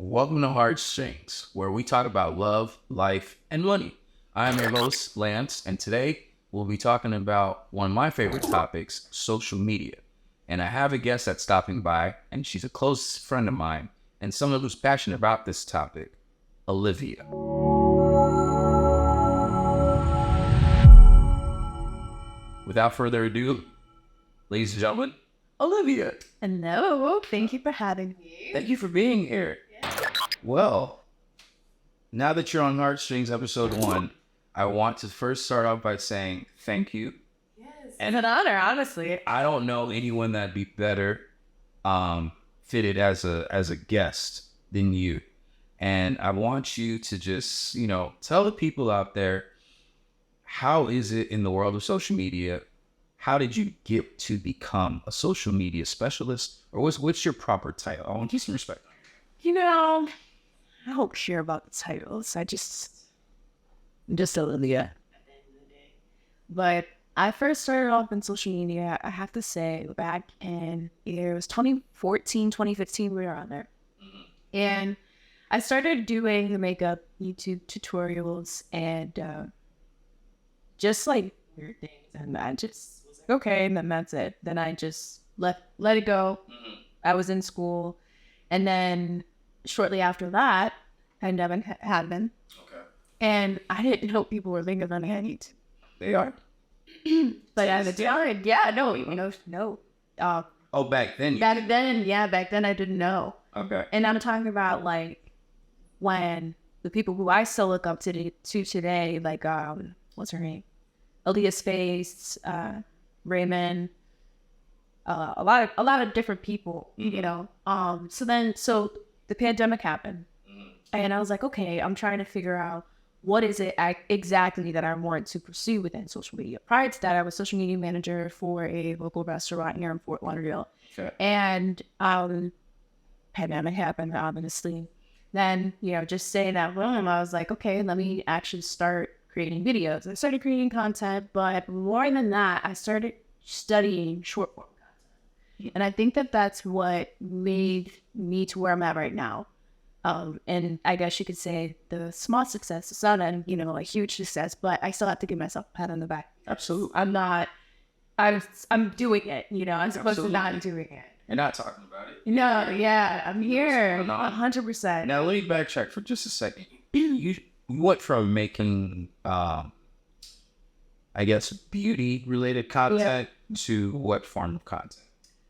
Welcome to Heartstrings, where we talk about love, life, and money. I'm your host, Lance, and today we'll be talking about one of my favorite topics, social media. And I have a guest that's stopping by, and she's a close friend of mine, and someone who's passionate about this topic, Olivia. Without further ado, ladies and gentlemen, Olivia. Hello, thank you for having me. Thank you for being here. Well, now that you're on Heartstrings episode 1, I want to first start off by saying thank you. Yes. And an honor, honestly. I don't know anyone that'd be better fitted as a guest than you. And I want you to just, tell the people out there, how is it in the world of social media? How did you get to become a social media specialist? Or what's your proper title? I want you some respect. I don't care about the titles. I'm just Olivia at the end of the day. But I first started off in social media, I have to say, back in either it was 2014, 2015, we were on there. And I started doing the makeup YouTube tutorials and just like weird things. And I just was like, okay, and then that's it. Then I just let it go. I was in school. And then shortly after that, pandemic happened. Okay. And I didn't know people were thinking on YouTube. They are. But at the time, no. Back then? Back then I didn't know. Okay. And I'm talking about like when the people who I still look up to today, like what's her name? Alia's Face, Raymond, a lot of different people, So the pandemic happened, and I was like, okay, I'm trying to figure out what is it exactly that I want to pursue within social media. Prior to that, I was social media manager for a local restaurant here in Fort Lauderdale. Sure. And pandemic happened, obviously. Then, just saying that room, I was like, okay, let me actually start creating videos. I started creating content, but more than that, I started studying short form content. And I think that that's what made me to where I'm at right now. And I guess you could say the small success, it's not a huge success, but I still have to give myself a pat on the back. Absolutely. I'm doing it, as opposed to not doing it. You're not talking about it. No, yeah, I'm here, 100%. Now, let me backtrack for just a second. You went from making, beauty-related content to what form of content?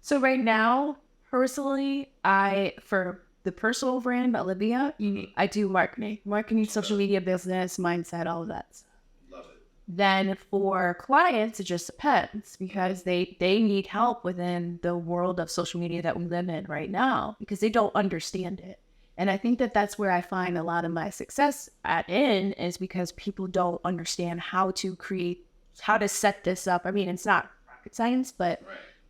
So right now, personally, for the personal brand, Olivia, I do marketing, social media, business, mindset, all of that. Love it. Then for clients, it just depends because they need help within the world of social media that we live in right now because they don't understand it. And I think that that's where I find a lot of my success is because people don't understand how to set this up. I mean, it's not rocket science, but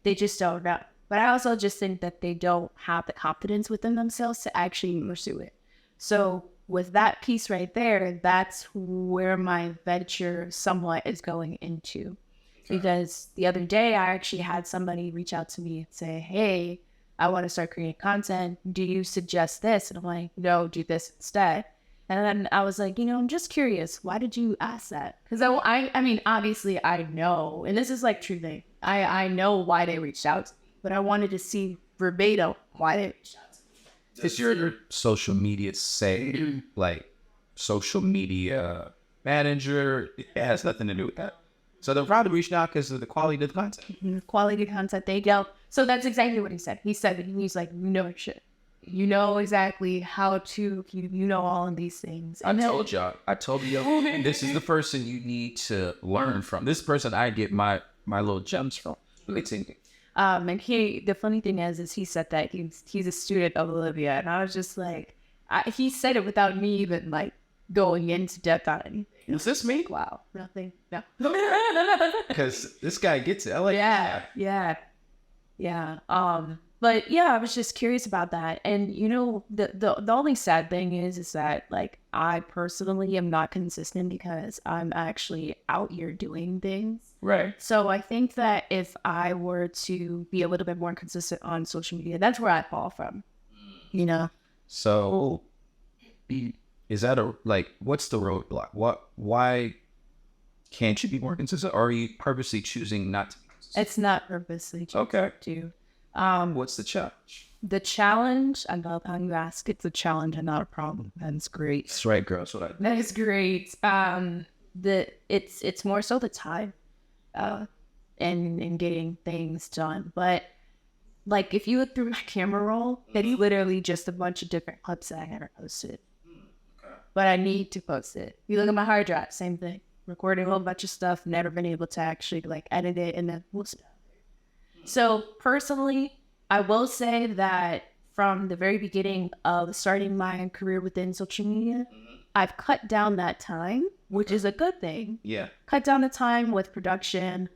they just don't know. But I also just think that they don't have the confidence within themselves to actually pursue it. So with that piece right there, that's where my venture somewhat is going into. Okay. Because the other day, I actually had somebody reach out to me and say, hey, I want to start creating content. Do you suggest this? And I'm like, no, do this instead. And then I was like, I'm just curious. Why did you ask that? Because I mean, obviously I know, and this is like true thing. I know why they reached out to me, but I wanted to see verbatim why they reached out to me. Does your social media say like social media manager? It has nothing to do with that. So they're probably reaching out because of the quality of the content. Quality of content, they don't. So that's exactly what he said. He said that he's like, your shit. You know exactly how to, all of these things. I told you, this is the person you need to learn from. This person I get my little gems from. And the funny thing is he said that he's a student of Olivia. And I was just like, he said it without me even like going into depth on anything. Is this me? Wow. Nothing. No. Because this guy gets it. I like Yeah. But yeah, I was just curious about that. And the only sad thing is that like I personally am not consistent because I'm actually out here doing things. Right. So I think that if I were to be a little bit more consistent on social media, that's where I fall from. So, is that what's the roadblock? Why can't you be more consistent? Or are you purposely choosing not to be consistent? It's not purposely Okay. to. What's the challenge? The challenge, I love how you ask. It's a challenge and not a problem. That's great. That's right, girl. That's what I. That is great. It's more so the time, and getting things done. But like if you look through my camera roll, it's literally just a bunch of different clips that I never posted. Okay. But I need to post it. You look at my hard drive, same thing. Recording a whole bunch of stuff, never been able to actually like edit it and then post it. So personally, I will say that from the very beginning of starting my career within social media, I've cut down that time, which is a good thing. Yeah. Cut down the time with production,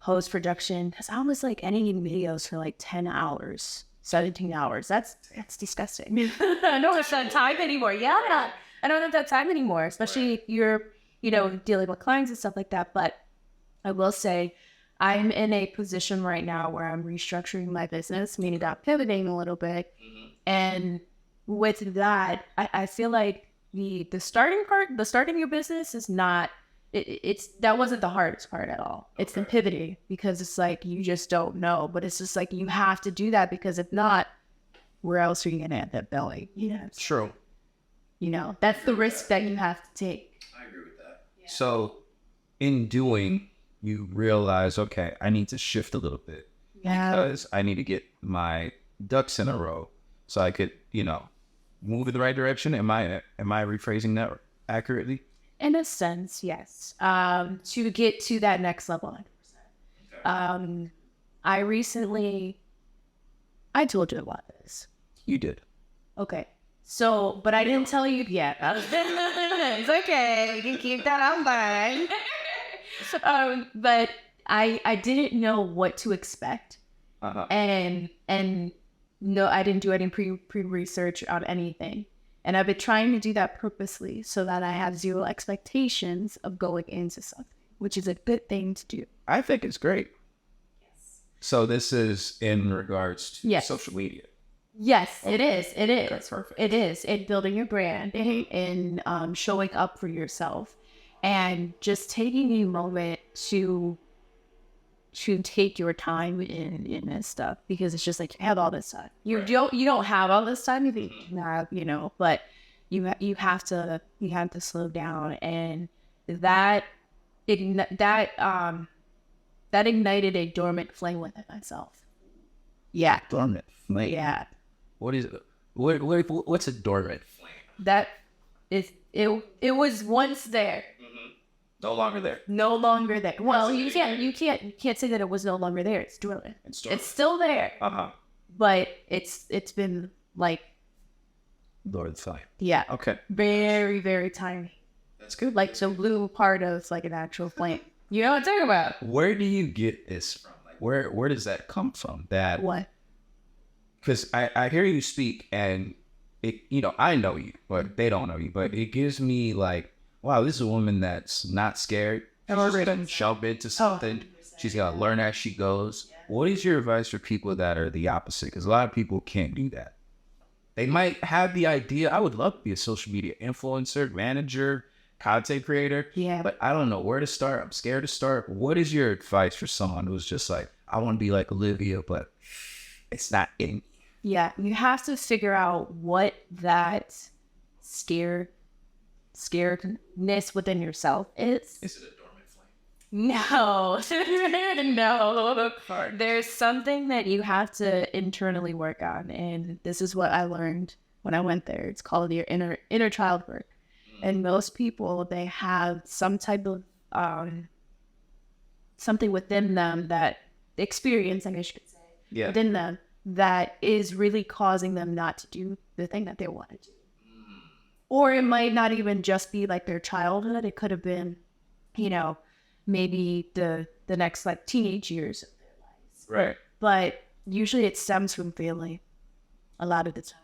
post-production, because I was like editing videos for like 10 hours, 17 hours. That's disgusting. I don't have that time anymore. Yeah, I don't have that time anymore, especially if you're, dealing with clients and stuff like that. But I will say I'm in a position right now where I'm restructuring my business, meaning I'm pivoting a little bit. And with that, I feel like the starting part, the starting your business is not, it's that wasn't the hardest part at all. It's the pivoting, because it's like you just don't know, but it's just like you have to do that, because if not, where else are you going to end up going? Yeah, True. That's the risk that you have to take. I agree with that. Yeah. So, in doing, you realize, okay, I need to shift a little bit. Yeah. Because I need to get my ducks in a row so I could, move in the right direction. Am I rephrasing that accurately? In a sense, yes. To get to that next level, 100%. I told you about this. You did. Okay. So, but I didn't tell you yet. It's okay. You can keep that on mind. But I didn't know what to expect. And no, I didn't do any pre-research on anything. And I've been trying to do that purposely so that I have zero expectations of going into something, which is a good thing to do. I think it's great. Yes. So this is in regards to social media. Yes, it is. It is. That's perfect. It is. And building your brand and showing up for yourself and just taking a moment to take your time in this stuff, because it's just like you have all this time. You don't have all this time. But you have to slow down, and that ignited a dormant flame within myself. Yeah, Dormant flame. Yeah. What is it? What's a dormant flame? That is it was once there. No longer there. No longer there. Well, you can't say that it was no longer there. It's dormant. It's still there. But it's been like dormant flame. Yeah. Okay. Very, very tiny. That's good. Like the blue part of like an actual flame. You know what I'm talking about? Where do you get this from? Like where does that come from? That what? Because I hear you speak, and it, I know you, but they don't know you. But it gives me like, wow, this is a woman that's not scared. She's going to jump into something. She's going to learn as she goes. What is your advice for people that are the opposite? Because a lot of people can't do that. They might have the idea, I would love to be a social media influencer, manager, content creator. Yeah. But I don't know where to start. I'm scared to start. What is your advice for someone who's just like, I want to be like Olivia, but it's not in me? Yeah, you have to figure out what that scaredness within yourself is. Is it a dormant flame? No. No. There's something that you have to internally work on, and this is what I learned when I went there. It's called your inner child work. And most people, they have some type of something within them, that experience, I guess you could say, within them, that is really causing them not to do the thing that they want to do. Or it might not even just be like their childhood. It could have been, maybe the next like teenage years of their lives. Right. But usually it stems from family a lot of the time.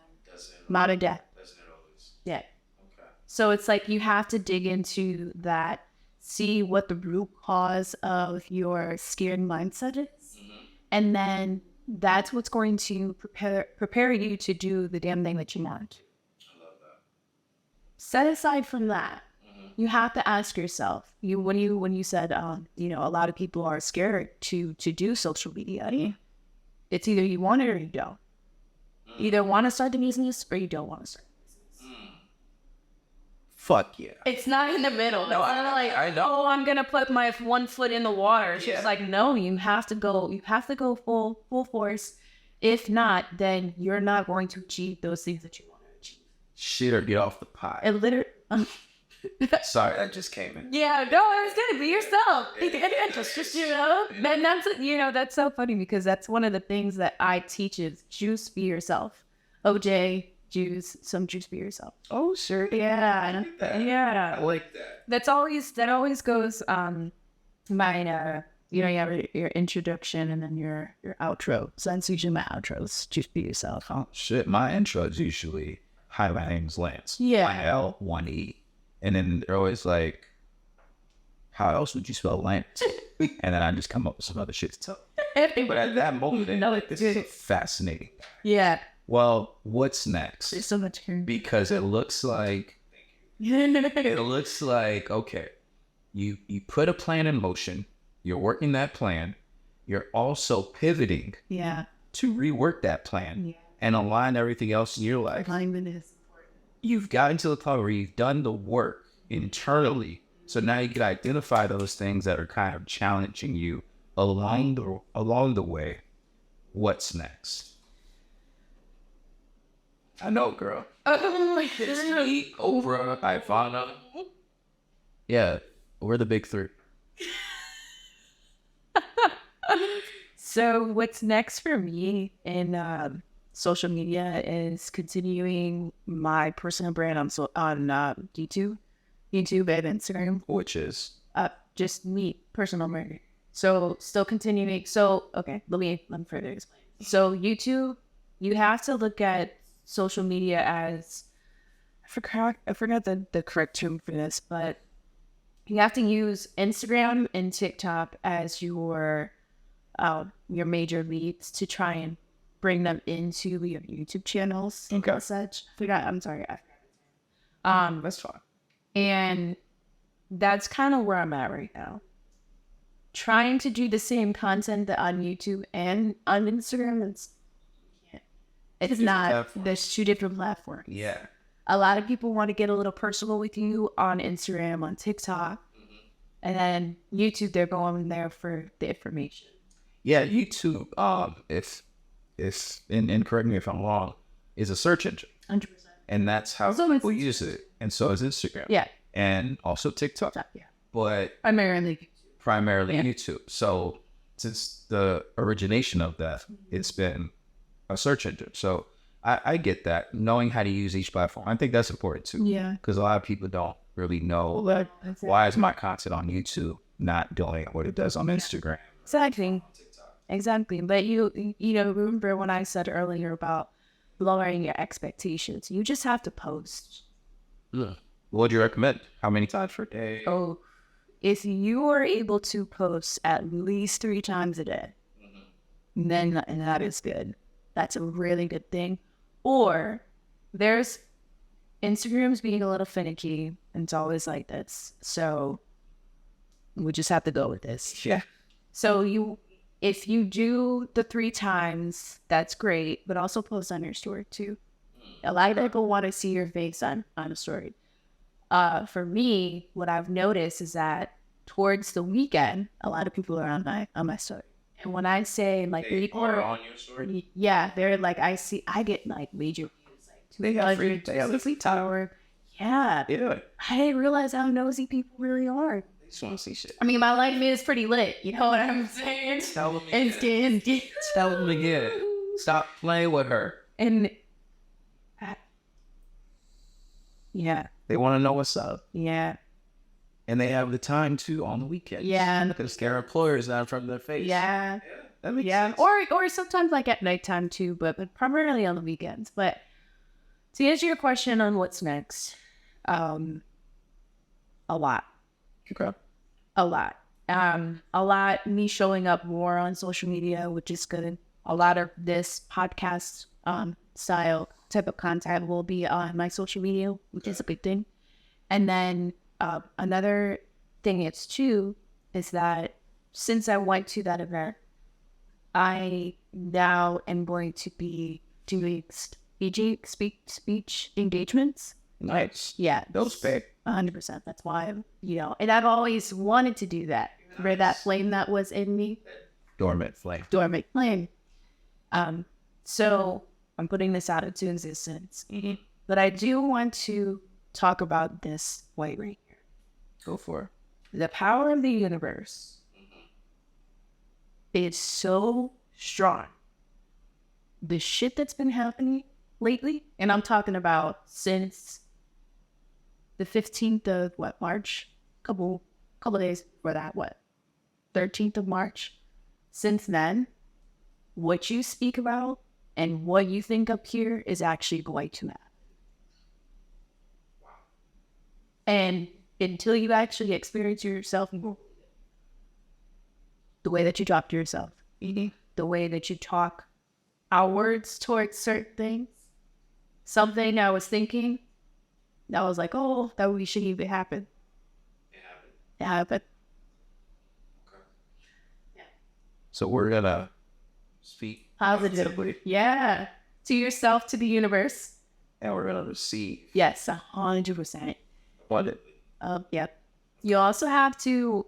Mom and dad. Doesn't it always? Yeah. Okay. So it's like you have to dig into that, see what the root cause of your scared mindset is, and then that's what's going to prepare you to do the damn thing that you want. Set aside from that, you have to ask yourself. When you said a lot of people are scared to do social media. It's either you want it or you don't. You either want to start the business or you don't want to start. Fuck yeah. It's not in the middle. No, I know. Oh, I'm gonna put my one foot in the water. It's just like, no, you have to go. You have to go full force. If not, then you're not going to achieve those things that you want to achieve. Shit or get off the pot. It literally. Sorry, that just came in. Yeah, no, it's good. Be yourself. Just and that's so funny because that's one of the things that I teach is juice, be yourself. OJ, juice, some juice, be yourself. Oh, sure. Yeah, yeah. I like that. That always goes. My you have your introduction and then your outro. So that's usually my outros. Just be yourself. Oh shit, my intro is usually, hi, my name's Lance. Yeah. One L, one E. And then they're always like, how else would you spell Lance? And then I just come up with some other shit to tell. But at that moment, this is fascinating. Yeah. Well, what's next? There's so much here. Because it looks like, okay, you put a plan in motion. You're working that plan. You're also pivoting to rework that plan and align everything else in your life. Alignment is important. You've gotten to the point where you've done the work internally. So now you can identify those things that are kind of challenging you along the way. What's next? I know, girl. It's me, Oprah, Ivana. Yeah, we're the big three. So what's next for me in social media is continuing my personal brand on YouTube and Instagram, Which is just me, personal brand. So still continuing. So okay, let me further explain. So YouTube, you have to look at social media as I forgot the correct term for this, but you have to use Instagram and TikTok as your major leads to try and bring them into your YouTube channels and such. I'm sorry. that's fine. And that's kind of where I'm at right now. Trying to do the same content that on YouTube and on Instagram, it's not. There's two different platforms. Yeah. A lot of people want to get a little personal with you on Instagram, on TikTok, and then YouTube, they're going there for the information. Yeah, YouTube, and correct me if I'm wrong, is a search engine. 100%. And that's how people use it. And so is Instagram. Yeah. And also TikTok. Yeah. But primarily YouTube. So since the origination of that, it's been a search engine. So I get that. Knowing how to use each platform, I think that's important too. Yeah. Because a lot of people don't really know why is my content on YouTube not doing what it does on Instagram. Exactly. But you remember when I said earlier about lowering your expectations? You just have to post. What would you recommend? How many times per day? Oh, if you are able to post at least 3 times a day, then that is good. That's a really good thing. Or there's Instagram's being a little finicky, and it's always like this. So we just have to go with this. Yeah. So if you do the 3 times, that's great, but also post on your story too. A lot of people want to see your face on a story. For me, what I've noticed is that towards the weekend, a lot of people are on my story. And when I say like people are on your story, yeah, they're like I get like major views, like 200 tower. Yeah. I didn't realize how nosy people really are. They just want to see shit. I mean, my life is pretty lit. You know what I'm saying? Tell them again. Stop playing with her. And yeah, they want to know what's up. Yeah. And they have the time too on the weekends. Yeah. Because their employer's not in front of their face. Yeah. That makes sense. Or sometimes like at nighttime too, but primarily on the weekends. But to answer your question on what's next, a lot. Okay. A lot. Me showing up more on social media, which is good. a lot of this podcast style type of content will be on my social media, which is a big thing. And then another thing it's too is that since I went to that event, I now am going to be doing speech engagements. Nice. Yeah, Those big. 100%. That's why, and I've always wanted to do that. Where that flame that was in me, Dormant flame. dormant flame. So I'm putting this out into existence. But I do want to talk about this way right here. Go for it. The power of the universe is so strong. The shit that's been happening lately, and I'm talking about since the 15th of March, couple days before that, 13th of March. Since then, what you speak about and what you think up here is actually going to happen. And until you actually experience yourself, the way that you talk to yourself, the way that you talk outwards towards certain things, something I was thinking, I was like, oh, that we should even happen. It happened. So we're gonna speak Positively. Yeah. To yourself, to the universe. and we're gonna receive. Yes, 100%. What? Yeah. You also have to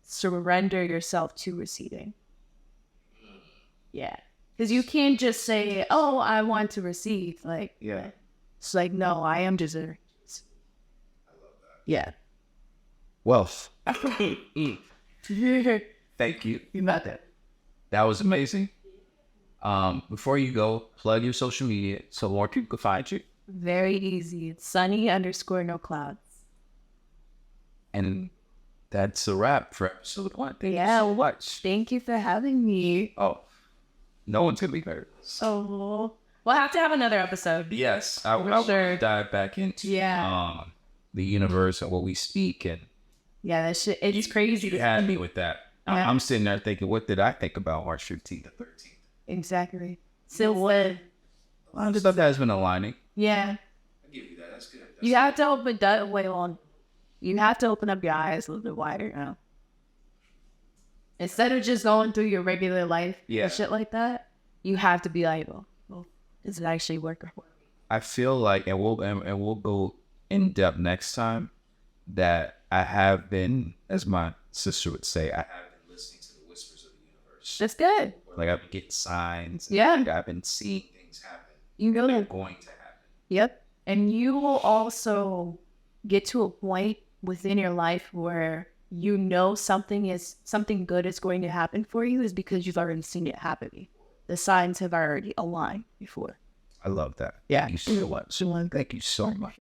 surrender yourself to receiving. Yeah. Because you can't just say, oh, I want to receive. Like, Yeah. it's like, no, I am deserving. Yeah. Wealth. You Thank you. got that. That was amazing. Before you go, plug your social media so more people can find you. Very easy. It's sunny_no clouds. And that's a wrap for episode 1. Thank you Yeah. so much. Thank you for having me. Oh, no one's gonna be hurt. Oh, we'll have to have another episode. Yes, I will Sure. dive back into Yeah. the universe and what we speak, and Yeah, that shit. It's crazy. you had me with that. Yeah. I'm sitting there thinking, what did I think about March 15th and 13th? Exactly. So what? A lot of stuff that has been aligning. Yeah. I give you that. That's good. You have to open that way on. You have to open up your eyes a little bit wider now. Instead of just going through your regular life Yeah. and shit like that, you have to be like, oh, well, is it actually working for me? I feel like, and we'll go in depth next time, that I have been, as my sister would say, I have been listening to the whispers of the universe. That's good. Like I've been getting signs. And Yeah. like I've been seeing things happen. You know They're that. going to happen. Yep. And you will also get to a point within your life where you know something good is going to happen for you is because you've already seen it happen before. The signs have already aligned before. I love that. Yeah. Thank you so much. Thank you so much.